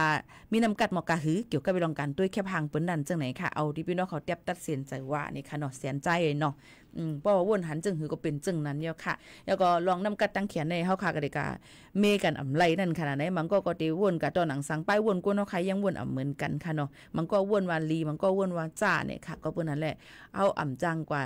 มีน้ำกัดหมอกกะหือเกี่ยวกับไปลองกันด้วยแค่พังเปิ้นนั่นจังไหนค่ะเอาที่พี่น้องเขาเตียบตัดสินใจว่านี่ค่ะเนาะเสียใจเนาะเพราะว่าวนหันจึงหือก็เป็นจึงนั้นเนี่ยค่ะแล้วก็ลองน้ำกัดตั้งเขียนในเฮาค่ะก็ได้ก็เมกันอำไลนั่นขนาดไหนมันก็ติวนกับตอนหนังสังป้ายวนกวนเฮาใครยังวนอำเหมือนกันค่ะเนาะมันก็วนว่าลีมันก็วนว่าจ้าเนี่ยค่ะก็เปิ้นนั่นแหละเอาอำจังกว่า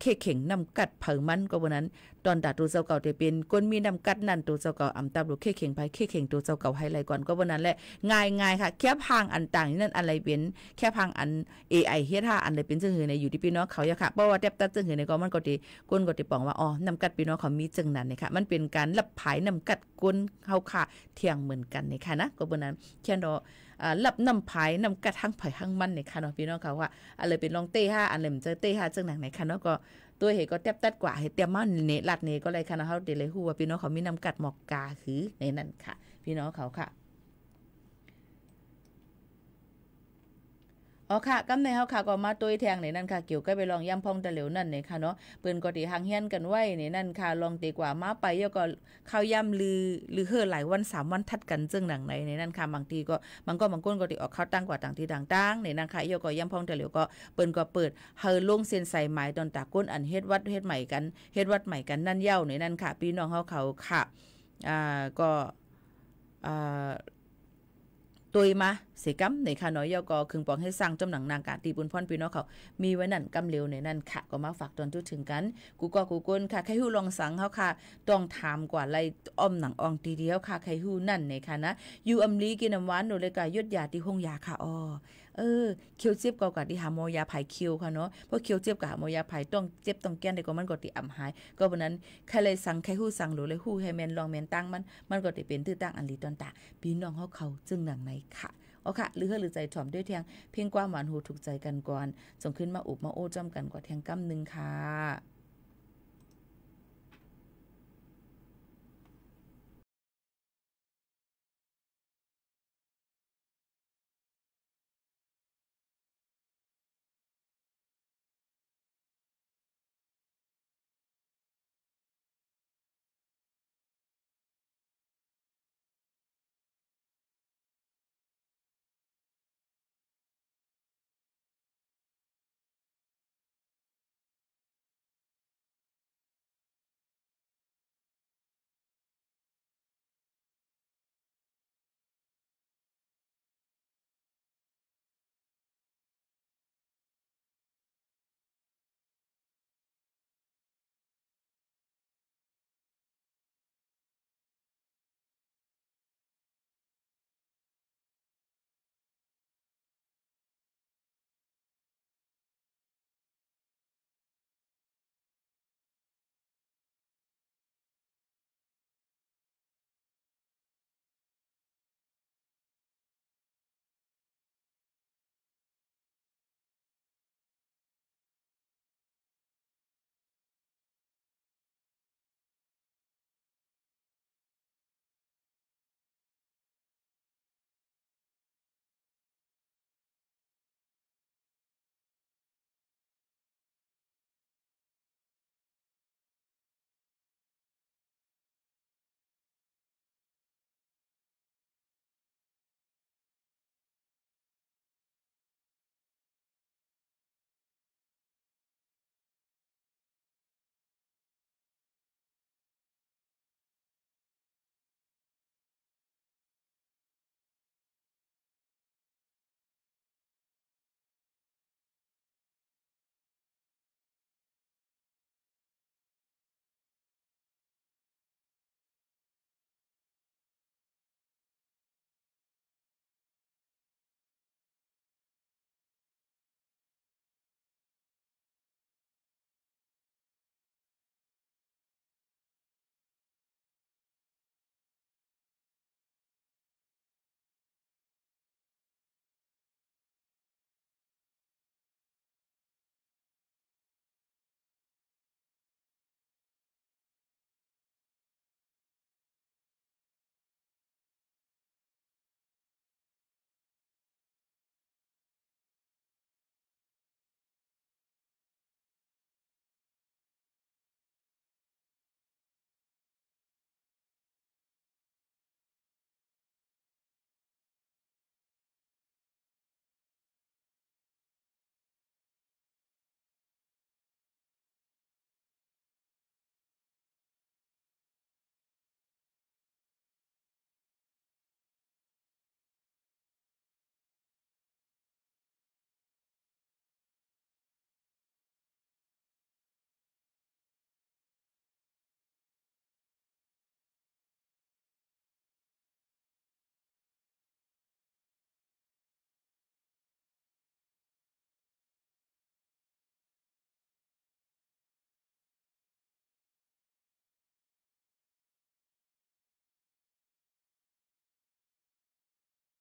เคเข่งน้ำกัดเผามันก็วันนั้นตอนตัดตัวเจ้าเก่าจะเป็นก้นมีน้ำกัดนั่นตัวเจ้าเก่าอ่ำตาบุเคเข่งไปเคเข่งตัวเจ้าเก่าให้ไรก่อนก็วันนั้นแหละง่ายค่ะแค่พังอันต่างนั่นอะไรเป็นแค่พังอัน AI เฮ็ดท่าอันใดเป็นจึงหือในอยู่ที่พี่น้องเขาอย่าค่ะเพราะว่าแทบตัดจึงหือในก็มันก็ติก้นก็ติปองว่าอ๋อน้ำกัดพี่น้องเขามีจึงนั้นนี่ค่ะมันเป็นการลับผายน้ำกัดก้นเฮาค่ะเที่ยงเหมือนกันนี่ค่ะนะก็วันนั้นแค่ดอลับน้ำผายน้ำกัดทั้งผายทั้งมันนี่ค่ะเนาะพี่น้องเขาว่าอะไรเป็นลองเต้5อันเลยมันจะเต้5จึงหนังไหนค่ะเนาะก็ตัวเหตุก็แทบตัดกว่าให้เตรียมมาเนลัดเนก็เลยค่ะนะเฮาได้เลยฮู้ว่าพี่น้องเขามีน้ำกัดหมอกกาคือในนั้นค่ะพี่น้องเขาค่ะอ๋อค่ะกำในเฮาค่ะก็มาตุ้ยแทงในนั่นค่ะเกี่ยวกับไปลองย่ำพองตะเหลวนั่นนี่ค่ะเนาะเปิ้นก็ติหางเฮียนกันไว้ในนั่นค่ะลองตีกว่ามาไปแล้วก็ข้าวย่ำลือเฮือหลายวัน3วันทัดกันจึงหนังในนั่นค่ะบางทีก็บางก้นก็ติออกข้าวตั้งกว่าต่างที่ต่างๆในนั่นค่ะแล้วก็ย่ำพองตะเหลวก็เปิ้นก็เปิดเฮอลงเส้นใส่หมายตอนตาก้นอันเฮ็ดวัดใหม่กันนั่นเย้าในนั่นค่ะพี่น้องเขาค่ะก็ตัวมาเสกำในค่ะน้อยยก็คึงปองให้สร้างจำหนังนางการตีบุญพรพี่น้องเขามีไว้นั่นกำเร็วในนั่นค่ะก็มาฝากตอนจุดถึงกันกูก้นค่ะใครฮู้ลองสั่งเฮาค่ะต้องถามกว่าไล่อ้อมหนังอองตีเดียวค่ะใครฮู้นั่นในค่ะนะอยู่อำลีกินน้ำหวานโดเลยก็ยุดยาที่ห้องยาค่ะเคียวเจ็บก็กะที่หาหมอยาไผเคียวค่ะเนาะเพราะเคียวเจ็บกับหาหมอยาไผต้องเจ็บต้องแก้นได้ก็มันก็ติอ่ำหายก็เพราะนั้นใครเลยสั่งใครฮู้สั่งโดเลยฮู้ให้แม่นลองแม่นตั้งมันก็ติเป็นตื้อตั้งอันลีตอนตาพี่น้องเขาจึงหนังในค่ะเอาค่ะหรือใจถ่อมด้วยเทียงเพียงความหวานหูถูกใจกันก่อนส่งขึ้นมาอุบมาโอ้จ้ำกันกว่าเทียงกำนึงค่ะ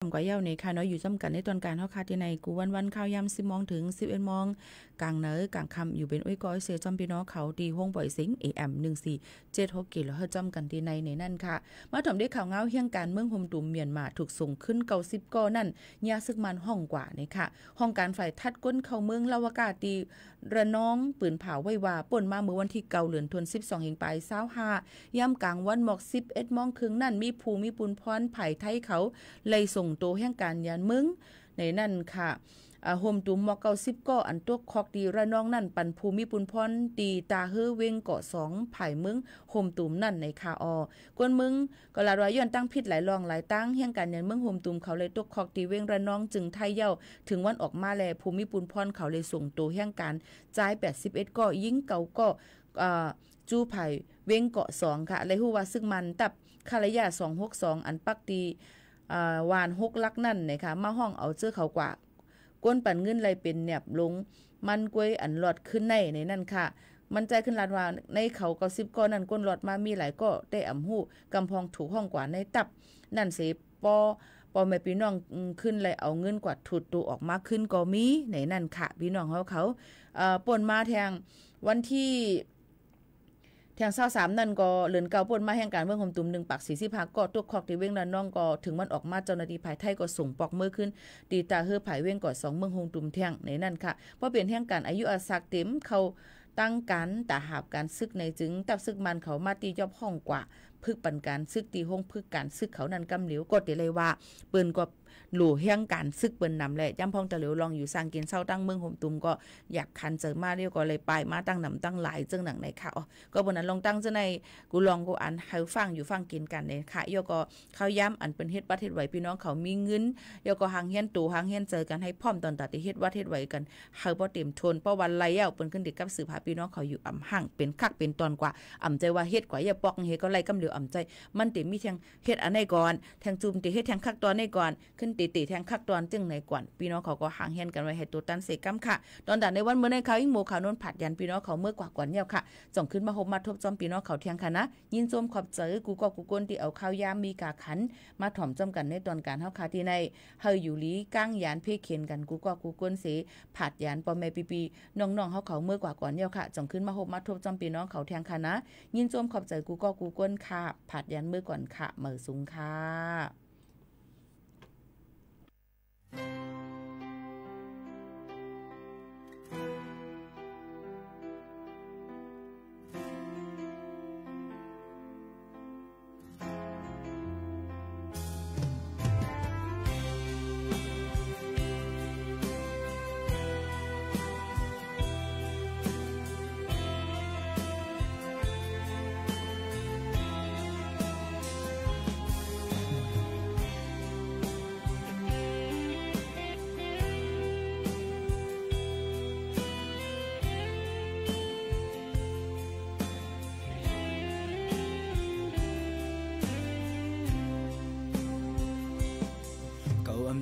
กว่าเย้าในค่ะเนาะอยู่ซ้ำกันในตอนการเฮาค่ะที่ในกูวันๆข่าวยาม 10:00 นถึง 11:00 นกลางเหนือกลางค่ำอยู่เป็นอ้อยก้อยเสจอมพี่น้องเขาดีห้องปล่อยสิง AM 1476กิโลเฮิรตซ์จอมกันที่ในนั่นค่ะมาถ่อมด้วยข่าวเงาเฮียงการเมืองโฮมตุ่มเมียนมาถูกส่งขึ้น90ก่อนั่นยาซึกมันห้องกว่านี่ค่ะห้องการฝ่ายทัดก้นเข้าเมืองลาวกาตีระนองปืนเผาไว้ว่าป่นมาเมื่อวันที่9เดือนธันวาคม12เฮงปลาย25ยามกลางวันหมอก 11:00 นครึ่งนั่นมีภูมิปุนพรไผ่ไทยเขาเลยส่งโตแห่งการยานมึงในนั่นค่ะโฮมตุมมอ90ก่ออันตกคอกดีระนองนั่นปันภูมิปุนพรตีตาเฮอเวงเกาะ2ไผ่มึงโฮมตุมนั่นในคาอกวนมึงก็ลาดว่าย้อนตั้งผิดหลายรองหลายตั้งเฮียงกันยันเมืองโฮมตุมเขาเลยตกคอกดีเวงระนองจึงไทยเย้าถึงวันออกมาแลภูมิปุนพรเขาเลยส่งโตเฮียงการจ่าย81ก่อยิงเก่าก็จูไผ่เวงเกาะ2ค่ะเลยฮู้ว่าซึ่งมันตับคารยา262อันปักตีวาน6ลักนั่นนะคะมาห้องเอาเจอเขากว่าก้นปั่นเงินไหลเป็นแหนบลงมันกล้วยอันหลอดขึ้นในนั่นค่ะมันใจขึ้นลาดว่าในเขา90ก้อนนั่นก้นหลอดมามีหลายก็ได้อ่ำหู้กำพองถูกห้องกว่าในตับนั่นเสปอแม่พี่น้องขึ้นเลยเอาเงินกว่าถุดตัวออกมาขึ้นก็มีในนั่นค่ะพี่น้องเขาป่นมาแทงวันที่แทง23นั่นก็เลือนเก่าป่นมาแห่งการเมืองโฮมตุ่ม1ปัก45ก็ตกคอกที่เว้งระนองก็ถึงมันออกมาเจ้าหน้าที่ภายไทยก็ส่งปอกมือขึ้นตีตาเฮือภายเว้งก่อ2เมืองโฮมตุ่มแทงในนั่นค่ะเพราะเป็นแห่งการอายุอาศักเต็มเขาตั้งการตาหาบการซึกในจึงตับซึกมันเขามาตียอบห้องกว่าพึกปันการซึกตีห้องพึกการซึกเขานั้นกำเหลียวกดได้เลยว่าเปิ้นก็หลู่เฮียงการซึกเปิ้นนำแหละย่ำพองตะเหลียวลองอยู่สร้างกินเศร้าตั้งเมืองโฮมตุมก็อยากคันเจอมาเรียวก็เลยไปมาตั้งนำตั้งหลายจึงหนังในค่ะก็บนนั้นลองตั้งจะในกูลองกูอันให้ฟังอยู่ฟังกินกันในค่ะยก็เขาย้ำอันเป็นเฮ็ดวัดเฮ็ดไหวพี่น้องเขามีเงินยก็หางเฮียนตู่หางเฮียนเจอกันให้พร้อมตอนตัดที่เฮ็ดวัดเฮ็ดไหวกันเฮาบ่เต็มทนเพราะวันไรเอ้าเปิ้นขึ้นดิกับสืบหาพี่น้องเขาอยู่อ่ำห่างเป็นคักเป็นตอนกว่าอ่ำใจว่าเฮ็ดกว่าอย่าปอกเฮ็ดก็ไล่กำเหลียวอ่ำใจมันติมีแทงเฮ็ดอันไหนก่อนแทงจุ่มติเฮ็ดแทงคักตอนไหนก่อนขึ้นติแทงคักตอนจึงไหนก่อนพี่น้องเขาก็หางเฮียนกันไว้ให้ตัวตันเสกำค่ะตอนดันในวันเมื่อในเขายิ่งโมขานนผัดยันพี่น้องเขาเมื่อกว่ากว่าเนี่ยค่ะจ่องขึ้นมาหบมาทบจอมพี่น้องเขาเทียงค่ะนะยินจมขอบเจอกูก็กูก้นที่เอาข้าวยามมีกาขันมาถ่อมจอมกันในตอนการเฮาคาที่ในเฮาอยู่ลีก้างยานเพเข็นกันกูก็กูก้นเสผัดยันปอแม่ปีน้องๆเขาเมื่อกว่ากว่าเนี่ยค่ะจ่องขึ้นมาหบมาทบจอมพี่น้องเขาเทียงค่ะนะยินจมขอบเจอกูก็กูก้นค่ะผัดยันเมื่อก่อนค่ะเหมือสูงค่ะ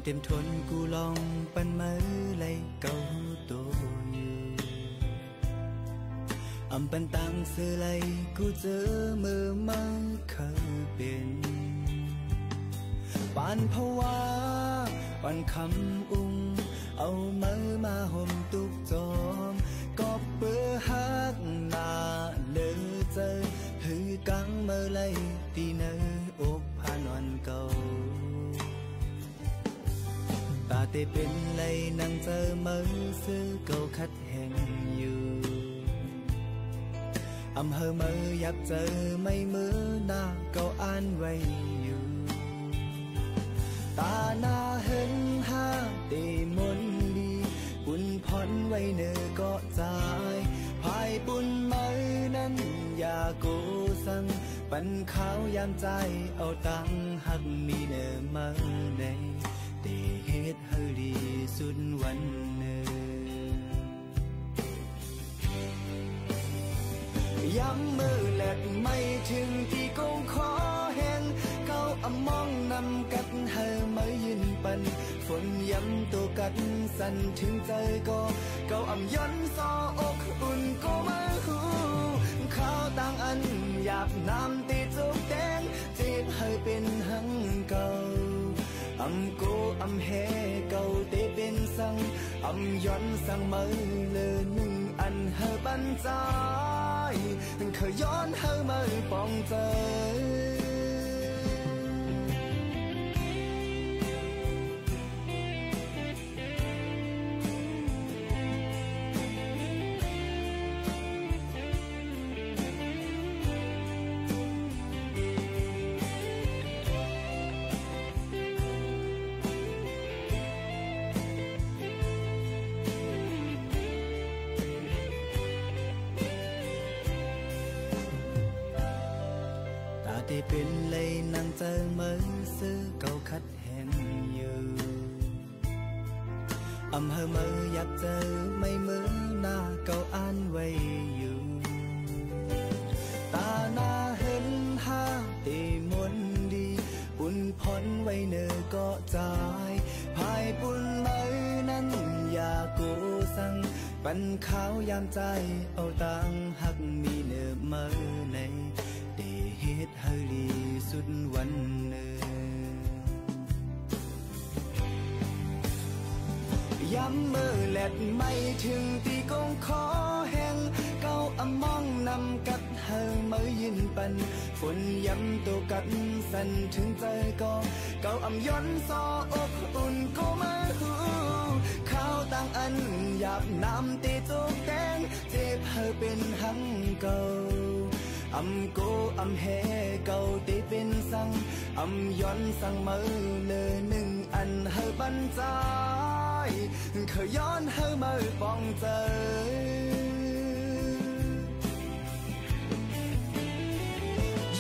เต็มทนกูลองปันมือไหลเก่าตัวอยู่อำปันตังเสือไหลกูเจอมือมาเคยเป็นปานภาวะปันคำอุ้งเอามือมาห่มตุกจอมกอบเปื้อหักหน้าเลือเจอหือกังมือไหลตีเนื้ออกพานอนเก่าตาเตเป็นไหลนั่งเจอมือซื้อเก่าคัดแห่งอยู่อำเภอมืออยากเจอไม่มือหน้าเก่าอ่านไว้อยู่ตาหน้าเห็นห้าเตมนดีบุญพรไว้เนื้อก็ใจภายบุญมือนั้นอย่าโกสังปันข้าวยามใจเอาตังหักมีเนื้อมือในเฮ็ดให้ดีสุดวันหนึ่งย้ำมือแลดไม่ถึงที่กงขอแห่งเก้าอมองนำกัดให้ไม่ยืนปันฝนย้ำตัวกัดสั่นถึงใจก็เก้าอำย้อนซออกอุ่นก็มาหูข้าวต่างอันหยาบน้ำตีจุกแดงจีบให้เป็นหังเก่าอ ำกูอำเฮเก่าเตเป็นสังอำย้อนสังมือเลยหนึ่งอันเฮบันใจเคยย้อนเฮมือปองใจที่เป็นเลยนั่งเจอมือซื้อเก่าคัดแห่งอยู่อำเภอมืออยากเจอไม่มือหน้าเก่าอ่านไว้อยู่ตาหน้าเห็นห้าตีมนดีปุ่นพ้นไว้เนื้อก็ใจภายปุ่นมือนั้นอยากกูสั่งปันข้าวยามใจเอาตังหักมีเนื้อมือในเฮ็ดให้ลีสุดวันเนื้ย้ำมือแลดไม่ถึงตีกงขอแห้งเก้าอมองนำกัดเฮามือยินปันฝนย้ำตัวกัดสั่นถึงใจก็เก้าอำย้อนซออกอุ่นก็มาหูข้าวต่างอันหยาบน้ำตีตุกแดงเจ็บเฮาเป็นหังเก่าอำกูอำเฮเก่าตีเป็นสังอำย้อนสังมือเลยหนึ่งอันเฮบันใจเคยย้อนเฮมือปองใจ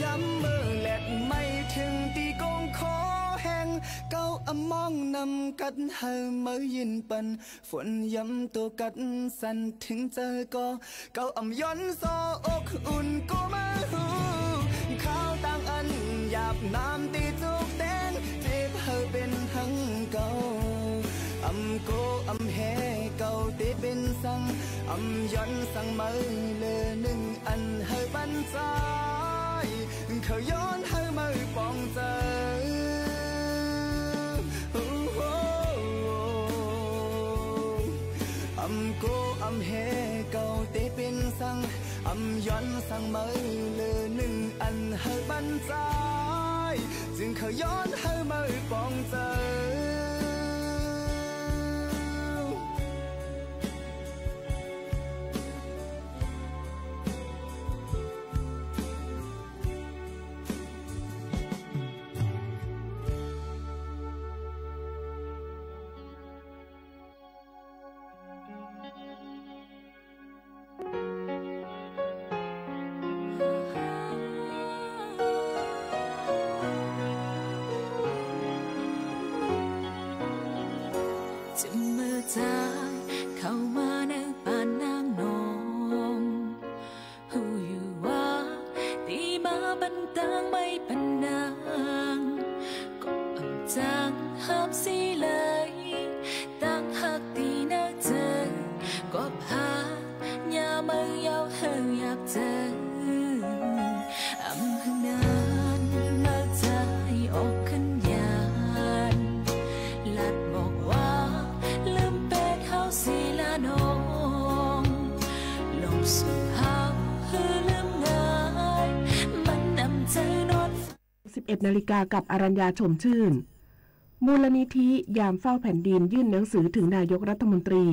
ย้ำมือแลดไม่ถึงตีกงขอแห้งเก้าอำมองนำกัดเฮมือยินปันฝนย้ำตัวกัดสั่นถึงเจอก็เก้าอำย้อนซออกอุ่นก็มาหูข้าวต่างอันหยาบน้ำตีจุกแดงเจ็บเฮเป็นหังเก่าอำกูอำเฮเก่าตีเป็นสังอำย้อนสังมือเลยหนึ่งอันเฮบันใจเคยย้อนเฮมือปองใจอำกูอำเฮเก่าตีเป็นสังอำย้อนสังมือเลยหนึ่งอันเฮบันใจจึงเคยย้อนเฮมือปองใจเข้ามาในป่านนางนมหูอยู่ว่าตีมาบันตังไม่ปันนางก็อ่ำจางห้ามสิเลยตั้งหักตีนักเจอก็พาอย่ามาเยาเฮาอยากเจออ่ำหึงนานมาใจออกขึ้นยานลัดบอกว่าลืมเป็ดเฮาสิละน้องลงสู่เฮาฮือลืมง่ายมันนำใจนอน11 นาฬิกากับอรัญญาชมชื่นมูลนิธิยามเฝ้าแผ่นดินยื่นหนังสือถึงนายกรัฐมนตรี